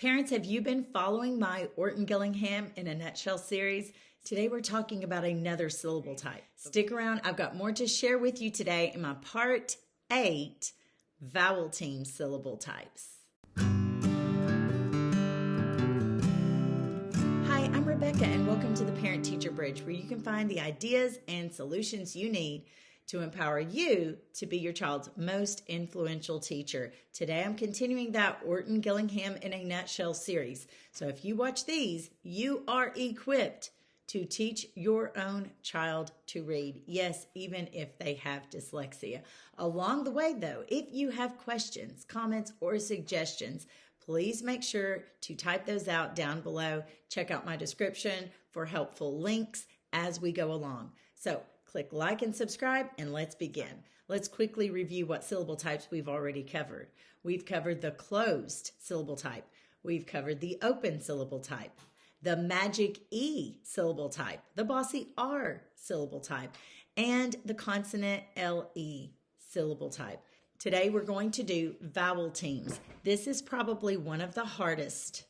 Parents, have you been following my ORTON Gillingham in a Nutshell series? Today we're talking about another syllable type. Stick around, I've got more to share with you today in my Part 8 Vowel Team Syllable Types. Hi, I'm Rebecca and welcome to the Parent Teacher Bridge, where you can find the ideas and solutions you need to empower you to be your child's most influential teacher. Today, I'm continuing that ORTON Gillingham in a Nutshell series. So if you watch these, you are equipped to teach your own child to read. Yes, even if they have dyslexia. Along the way, though, if you have questions, comments, or suggestions, please make sure to type those out down below. Check out my description for helpful links as we go along. So click like and subscribe, and let's begin. Let's quickly review what syllable types we've already covered. We've covered the closed syllable type. We've covered the open syllable type, the magic E syllable type, the bossy R syllable type, and the consonant LE syllable type. Today we're going to do vowel teams. This is probably one of the hardest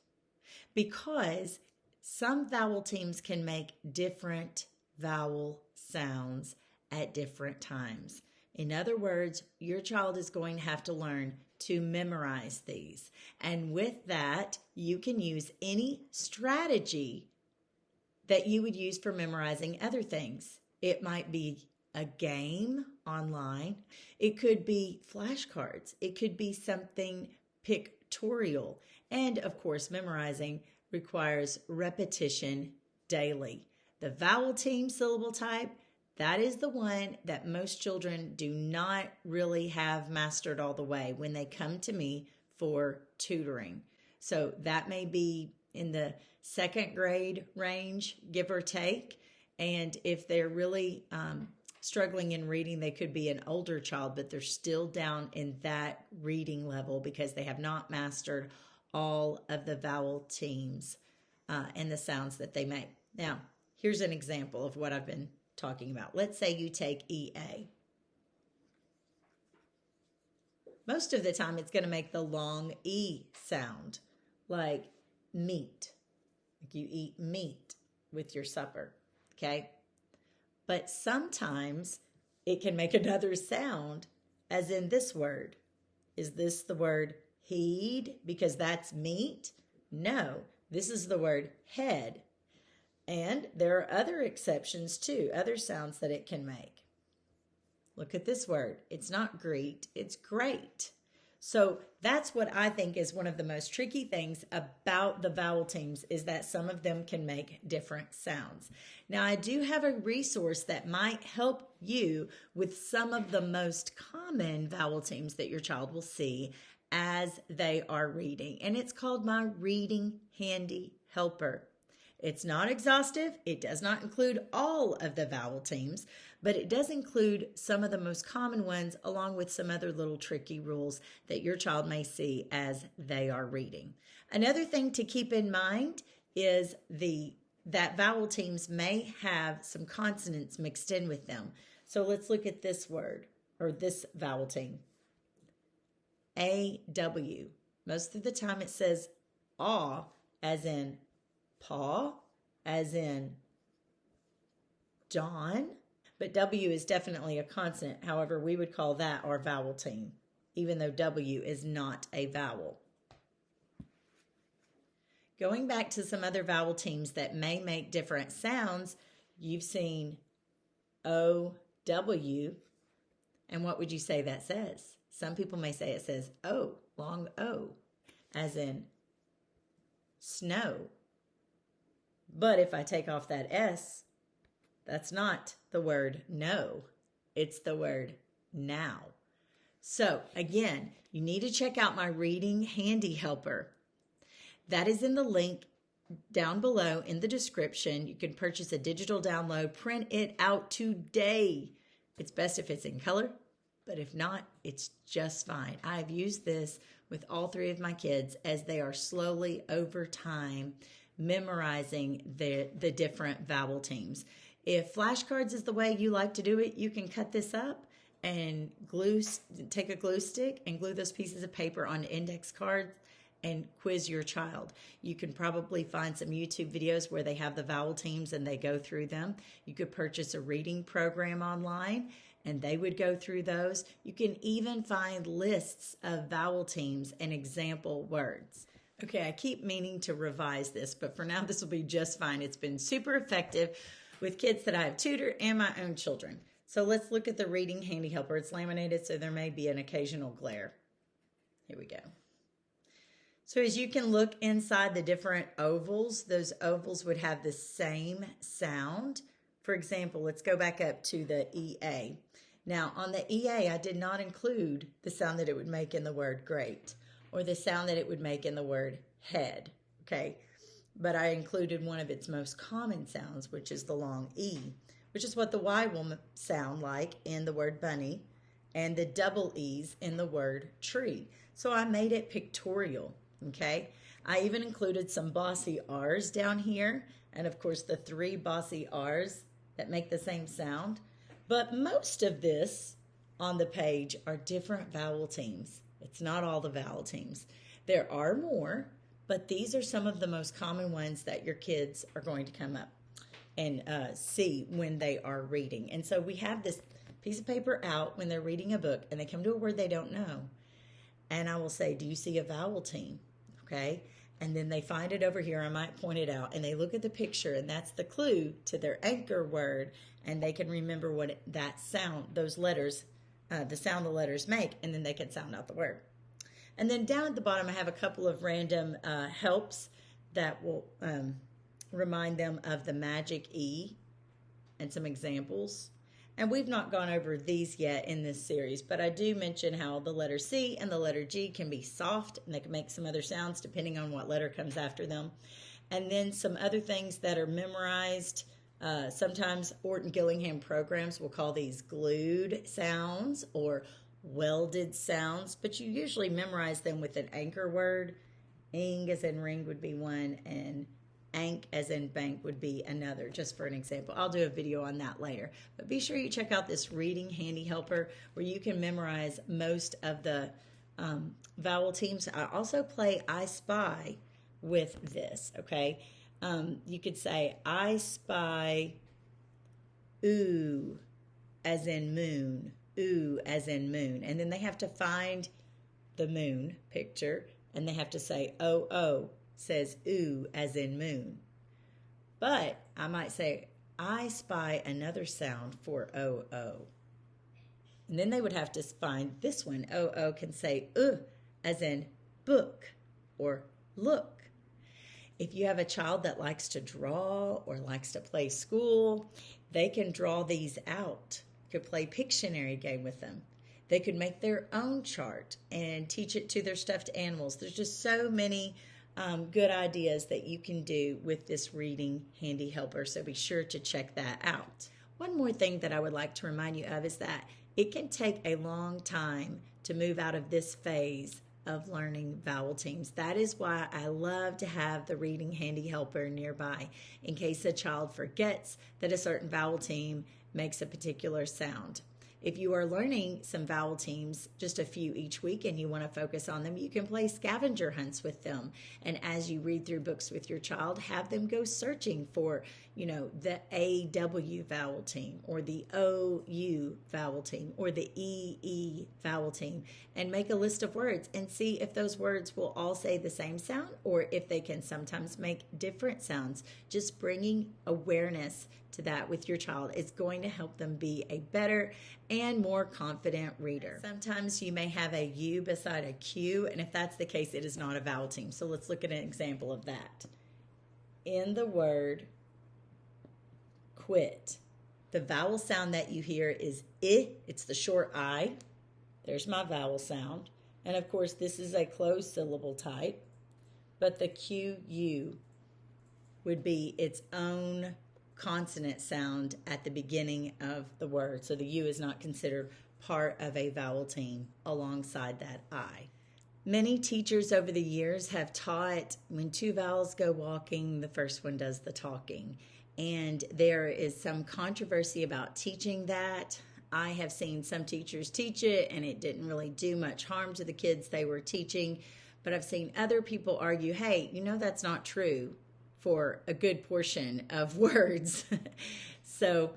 because some vowel teams can make different vowel sounds at different times. In other words, your child is going to have to learn to memorize these. And with that, you can use any strategy that you would use for memorizing other things. It might be a game online. It could be flashcards. It could be something pictorial. And of course, memorizing requires repetition daily. The vowel team syllable type, that is the one that most children do not really have mastered all the way when they come to me for tutoring. So that may be in the second grade range, give or take. And if they're really struggling in reading, they could be an older child, but they're still down in that reading level because they have not mastered all of the vowel teams and the sounds that they make. Now, here's an example of what I've been talking about. Let's say you take EA. Most of the time, it's going to make the long E sound, like meat. Like you eat meat with your supper, okay? But sometimes it can make another sound, as in this word. Is this the word heed because that's meat? No, this is the word head. And there are other exceptions too, other sounds that it can make. Look at this word. It's not greet, it's great. So that's what I think is one of the most tricky things about the vowel teams is that some of them can make different sounds. Now, I do have a resource that might help you with some of the most common vowel teams that your child will see as they are reading. And it's called my Reading Handy Helper. It's not exhaustive. It does not include all of the vowel teams, but it does include some of the most common ones along with some other little tricky rules that your child may see as they are reading. Another thing to keep in mind is that vowel teams may have some consonants mixed in with them. So let's look at this word or this vowel team. A-W. Most of the time it says aw as in paw, as in John, but W is definitely a consonant. However, we would call that our vowel team, even though W is not a vowel. Going back to some other vowel teams that may make different sounds, you've seen O-W, and what would you say that says? Some people may say it says O, long O, as in snow. But if I take off that S, that's not the word no. It's the word now. So again, you need to check out my Reading Handy Helper. That is in the link down below in the description. You can purchase a digital download, print it out today. It's best if it's in color, but if not, it's just fine. I've used this with all three of my kids as they are slowly over time memorizing the different vowel teams. If flashcards is the way you like to do it, you can cut this up and take a glue stick and glue those pieces of paper on index cards and quiz your child. You can probably find some YouTube videos where they have the vowel teams and they go through them. You could purchase a reading program online and they would go through those. You can even find lists of vowel teams and example words. Okay, I keep meaning to revise this, but for now this will be just fine. It's been super effective with kids that I have tutored and my own children. So let's look at the reading handy helper. It's laminated, so there may be an occasional glare. Here we go. So as you can look inside the different ovals, those ovals would have the same sound. For example, let's go back up to the EA. Now, on the EA, I did not include the sound that it would make in the word great or the sound that it would make in the word head, okay? But I included one of its most common sounds, which is the long E, which is what the Y will sound like in the word bunny and the double E's in the word tree. So I made it pictorial, okay? I even included some bossy R's down here, and of course the 3 bossy R's that make the same sound. But most of this on the page are different vowel teams. It's not all the vowel teams. There are more, but these are some of the most common ones that your kids are going to come up and see when they are reading. And so we have this piece of paper out when they're reading a book and they come to a word they don't know. And I will say, do you see a vowel team? Okay. And then they find it over here. I might point it out. And they look at the picture, and that's the clue to their anchor word. And they can remember what that sound, those letters, the sound the letters make. And then they can sound out the word. And then down at the bottom, I have a couple of random helps that will remind them of the magic E and some examples. And we've not gone over these yet in this series, but I do mention how the letter C and the letter G can be soft and they can make some other sounds depending on what letter comes after them. And then some other things that are memorized. Sometimes Orton-Gillingham programs will call these glued sounds or welded sounds, but you usually memorize them with an anchor word. Ing as in ring would be one, and ank as in bank would be another, just for an example. I'll do a video on that later. But be sure you check out this reading handy helper where you can memorize most of the vowel teams. I also play I Spy with this, okay? You could say, I spy ooh as in moon, ooh as in moon. And then they have to find the moon picture, and they have to say, oh, oh, says ooh as in moon. But I might say, I spy another sound for oh, oh. And then they would have to find this one. Oh, oh can say as in book or look. If you have a child that likes to draw or likes to play school, they can draw these out. You could play Pictionary game with them. They could make their own chart and teach it to their stuffed animals. There's just so many good ideas that you can do with this reading handy helper, so be sure to check that out. One more thing that I would like to remind you of is that it can take a long time to move out of this phase of learning vowel teams. That is why I love to have the reading handy helper nearby in case a child forgets that a certain vowel team makes a particular sound. If you are learning some vowel teams, just a few each week, and you want to focus on them, you can play scavenger hunts with them. And as you read through books with your child, have them go searching for, the AW vowel team or the OU vowel team or the EE vowel team, and make a list of words and see if those words will all say the same sound or if they can sometimes make different sounds. Just bringing awareness to that with your child is going to help them be a better and more confident reader. Sometimes you may have a U beside a Q, and if that's the case, it is not a vowel team. So let's look at an example of that. In the word quit, the vowel sound that you hear is I. It's the short I. There's my vowel sound. And of course, this is a closed syllable type, but the QU would be its own consonant sound at the beginning of the word. So the U is not considered part of a vowel team alongside that I. Many teachers over the years have taught when two vowels go walking, the first one does the talking. And there is some controversy about teaching that. I have seen some teachers teach it and it didn't really do much harm to the kids they were teaching. But I've seen other people argue, hey, that's not true for a good portion of words. So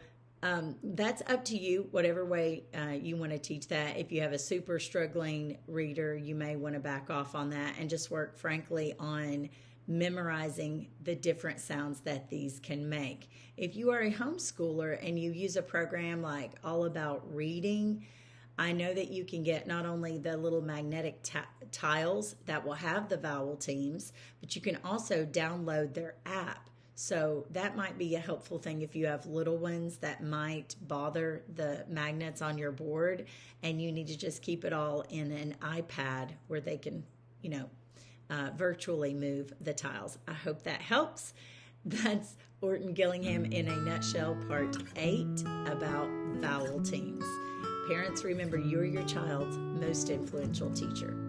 that's up to you, whatever way you want to teach that. If you have a super struggling reader, you may want to back off on that and just work, frankly, on memorizing the different sounds that these can make. If you are a homeschooler and you use a program like All About Reading, I know that you can get not only the little magnetic tiles that will have the vowel teams, but you can also download their app. So that might be a helpful thing if you have little ones that might bother the magnets on your board and you need to just keep it all in an iPad where they can, virtually move the tiles. I hope that helps. That's Orton Gillingham in a nutshell, part 8 about vowel teams. Parents, remember, you're your child's most influential teacher.